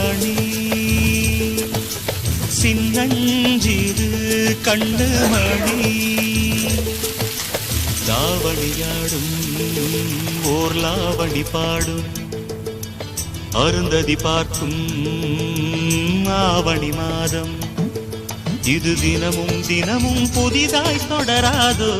மணி சின்னஞ்சிறு கண்ணு மணி தாவணியாடும் ஓர் லாவணி பாடும் அருந்ததி பார்க்கும் ஆவணி மாதம் இது தினமும் தினமும் புதிதாய் தொடராதோ